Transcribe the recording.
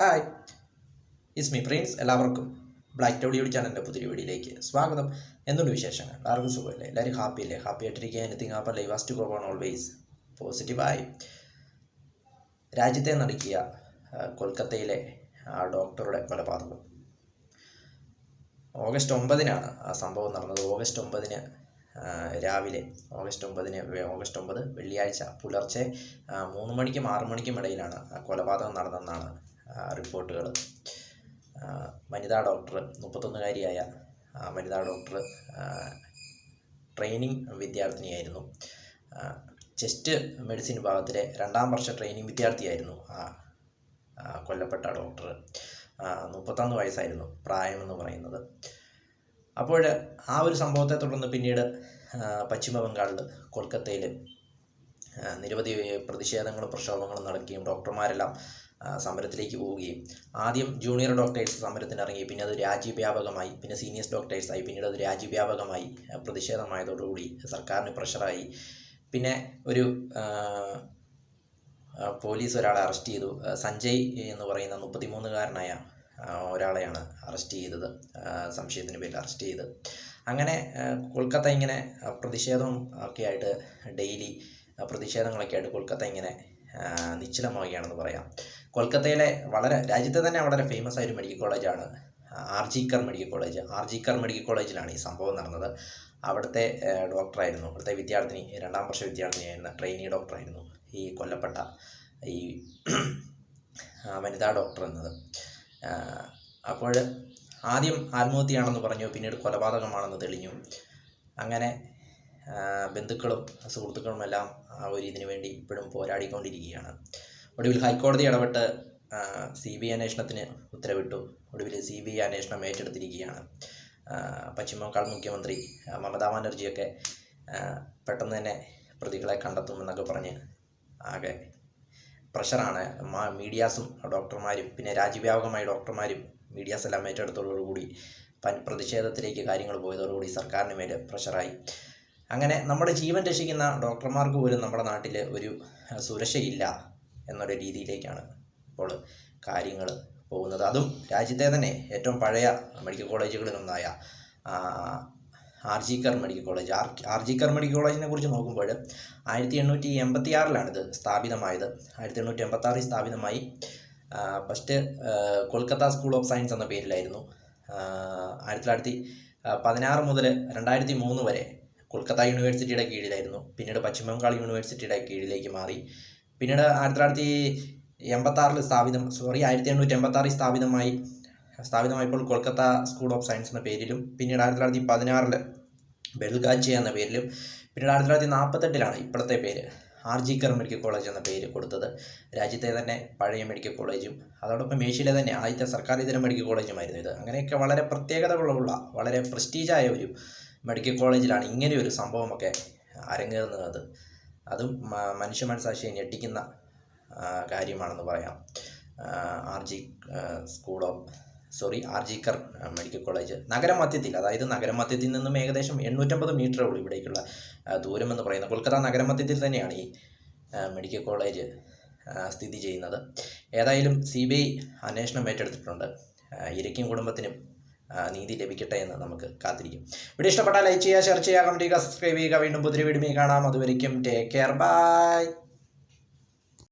Hi, is me Prince. എല്ലാവർക്കും black ടൗഡിയോട് ചാനലിൻ്റെ പുതിയ വീഡിയോയിലേക്ക് സ്വാഗതം. എന്തുകൊണ്ട് വിശേഷങ്ങൾ? എല്ലാവർക്കും സുഖമല്ലേ? എല്ലാവരും ഹാപ്പി അല്ലേ? ഹാപ്പി ആയിട്ടിരിക്കുക. Anything happier live was to go on always പോസിറ്റീവായി. രാജ്യത്തെ നടുക്കിയ കൊൽക്കത്തയിലെ ഡോക്ടറുടെ കൊലപാതകം ഓഗസ്റ്റ് 9-നാണ് ആ സംഭവം നടന്നത്. ഓഗസ്റ്റ് 9 രാവിലെ ഓഗസ്റ്റ് 9 വെള്ളിയാഴ്ച പുലർച്ചെ 3 മണിക്കും 6 മണിക്കും ഇടയിലാണ് കൊലപാതകം നടന്നതെന്നാണ് റിപ്പോർട്ടുകൾ. വനിതാ ഡോക്ടർ, 31-കാരിയായ വനിതാ ഡോക്ടർ ട്രെയിനിങ് വിദ്യാർത്ഥിനിയായിരുന്നു. ചെസ്റ്റ് മെഡിസിൻ വിഭാഗത്തിലെ 2ാം വർഷ ട്രെയിനിങ് വിദ്യാർത്ഥിയായിരുന്നു കൊല്ലപ്പെട്ട ഡോക്ടർ. 31 വയസ്സായിരുന്നു പ്രായമെന്ന് പറയുന്നത്. അപ്പോൾ ആ ഒരു സംഭവത്തെ തുടർന്ന് പിന്നീട് പശ്ചിമ ബംഗാളിൽ കൊൽക്കത്തയിൽ നിരവധി പ്രതിഷേധങ്ങളും പ്രക്ഷോഭങ്ങളും നടക്കുകയും ഡോക്ടർമാരെല്ലാം സമരത്തിലേക്ക് പോവുകയും ആദ്യം ജൂനിയർ ഡോക്ടേഴ്സ് സമരത്തിനിറങ്ങി, പിന്നെ അത് രാജ്യവ്യാപകമായി, പിന്നെ സീനിയേഴ്സ് ഡോക്ടേഴ്സായി, പിന്നീട് അത് രാജ്യവ്യാപകമായി പ്രതിഷേധമായതോടുകൂടി സർക്കാരിന് പ്രഷറായി. പിന്നെ ഒരു പോലീസ് ഒരാളെ അറസ്റ്റ് ചെയ്തു. സഞ്ജയ് എന്ന് പറയുന്ന 33-കാരനായ ഒരാളെയാണ് അറസ്റ്റ് ചെയ്തത്, സംശയത്തിന് പേരിൽ അറസ്റ്റ് ചെയ്ത്. അങ്ങനെ കൊൽക്കത്ത ഇങ്ങനെ പ്രതിഷേധം ഒക്കെ ആയിട്ട് ഡെയിലി പ്രതിഷേധങ്ങളൊക്കെ ആയിട്ട് കൊൽക്കത്ത ഇങ്ങനെ നിശ്ചലമാവുകയാണെന്ന് പറയാം. കൊൽക്കത്തയിലെ രാജ്യത്തെ തന്നെ വളരെ ഫേമസ് ആയൊരു മെഡിക്കൽ കോളേജാണ് RG Kar medical college. R G Kar medical കോളേജിലാണ് ഈ സംഭവം നടന്നത്. അവിടുത്തെ ഡോക്ടറായിരുന്നു, അവിടുത്തെ വിദ്യാർത്ഥിനി, 2ാം വർഷ വിദ്യാർത്ഥിനിയായിരുന്ന ട്രെയിനി ഡോക്ടറായിരുന്നു ഈ കൊല്ലപ്പെട്ട ഈ വനിതാ ഡോക്ടർ എന്നത്. അപ്പോൾ ആദ്യം ആത്മഹത്യയാണെന്ന് പറഞ്ഞു, പിന്നീട് കൊലപാതകമാണെന്ന് തെളിഞ്ഞു. അങ്ങനെ ബന്ധുക്കളും സുഹൃത്തുക്കളും എല്ലാം ആ ഒരു ഇതിനു വേണ്ടി ഇപ്പോഴും പോരാടിക്കൊണ്ടിരിക്കുകയാണ്. ഒടുവിൽ ഹൈക്കോടതി ഇടപെട്ട് CBI അന്വേഷണത്തിന് ഉത്തരവിട്ടു. ഒടുവിൽ CBI അന്വേഷണം ഏറ്റെടുത്തിരിക്കുകയാണ്. പശ്ചിമ ബംഗാൾ മുഖ്യമന്ത്രി മമതാ ബാനർജിയൊക്കെ പെട്ടെന്ന് തന്നെ പ്രതികളെ കണ്ടെത്തുമെന്നൊക്കെ പറഞ്ഞ് ആകെ പ്രഷറാണ്. മീഡിയാസും ഡോക്ടർമാരും പിന്നെ രാജ്യവ്യാപകമായി ഡോക്ടർമാരും മീഡിയാസ് എല്ലാം ഏറ്റെടുത്തതോടുകൂടി പ്രതിഷേധത്തിലേക്ക് കാര്യങ്ങൾ പോയതോടുകൂടി സർക്കാരിന് മേലെ പ്രഷറായി. അങ്ങനെ നമ്മുടെ ജീവൻ രക്ഷിക്കുന്ന ഡോക്ടർമാർക്ക് പോലും നമ്മുടെ നാട്ടിൽ ഒരു സുരക്ഷയില്ല എന്നൊരു രീതിയിലേക്കാണ് ഇപ്പോൾ കാര്യങ്ങൾ പോകുന്നത്. അതും രാജ്യത്തെ തന്നെ ഏറ്റവും പഴയ മെഡിക്കൽ കോളേജുകളിലൊന്നായ R G Kar medical college. R G Kar medical കോളേജിനെ കുറിച്ച് നോക്കുമ്പോൾ 1886-ലാണ് ഇത് സ്ഥാപിതമായത്. 1886 സ്ഥാപിതമായി. First Kolkata school of science എന്ന പേരിലായിരുന്നു. 1916 മുതൽ 2003 വരെ കൊൽക്കത്ത യൂണിവേഴ്സിറ്റിയുടെ കീഴിലായിരുന്നു. പിന്നീട് പശ്ചിമ ബംഗാൾ യൂണിവേഴ്സിറ്റിയുടെ കീഴിലേക്ക് മാറി. പിന്നീട് 1886 സ്ഥാപിതമായപ്പോൾ കൊൽക്കത്ത സ്കൂൾ ഓഫ് സയൻസ് എന്ന പേരിലും, പിന്നീട് 1916 ബെൽഗാച്ചി എന്ന പേരിലും, പിന്നീട് 1948 ഇപ്പോഴത്തെ പേര് ആർജിക്കർ മെഡിക്കൽ കോളേജ് എന്ന പേര് കൊടുത്തത്. രാജ്യത്തെ തന്നെ പഴയ മെഡിക്കൽ കോളേജും അതോടൊപ്പം ഏഷ്യയിലെ തന്നെ ആദ്യത്തെ സർക്കാർ ഇതര മെഡിക്കൽ കോളേജുമായിരുന്നു ഇത്. അങ്ങനെയൊക്കെ വളരെ പ്രത്യേകതകളുള്ള വളരെ പ്രസ്റ്റീജായ ഒരു മെഡിക്കൽ കോളേജിലാണ് ഇങ്ങനെ ഒരു സംഭവമൊക്കെ അരങ്ങേറുന്നത്. അതും മനുഷ്യ മനസാക്ഷിയെ ഞെട്ടിക്കുന്ന കാര്യമാണെന്ന് പറയാം. ആർജിക്കർ മെഡിക്കൽ കോളേജ് നഗരമധ്യത്തിൽ, അതായത് നഗരമധ്യത്തിൽ നിന്നും ഏകദേശം 850 മീറ്ററേ ഉള്ളൂ ഇവിടേക്കുള്ള ദൂരമെന്ന് പറയുന്നത്. കൊൽക്കത്ത നഗരമധ്യത്തിൽ തന്നെയാണ് ഈ മെഡിക്കൽ കോളേജ് സ്ഥിതി ചെയ്യുന്നത്. ഏതായാലും CBI അന്വേഷണം ഏറ്റെടുത്തിട്ടുണ്ട്. ഇരയ്ക്കും കുടുംബത്തിനും നീതി ലഭിക്കട്ടെ എന്ന് നമുക്ക് കാത്തിരിക്കും. വീഡിയോ ഇഷ്ടപ്പെട്ടാൽ ലൈക്ക് ചെയ്യുക, ഷെയർ ചെയ്യുക, കമൻറ്റ് ചെയ്യുക, സബ്സ്ക്രൈബ് ചെയ്യുക. വീണ്ടും പുതിയ വീഡിയോ കാണാം. അതുവരെയ്ക്കും ടേക്ക് കെയർ, ബൈ.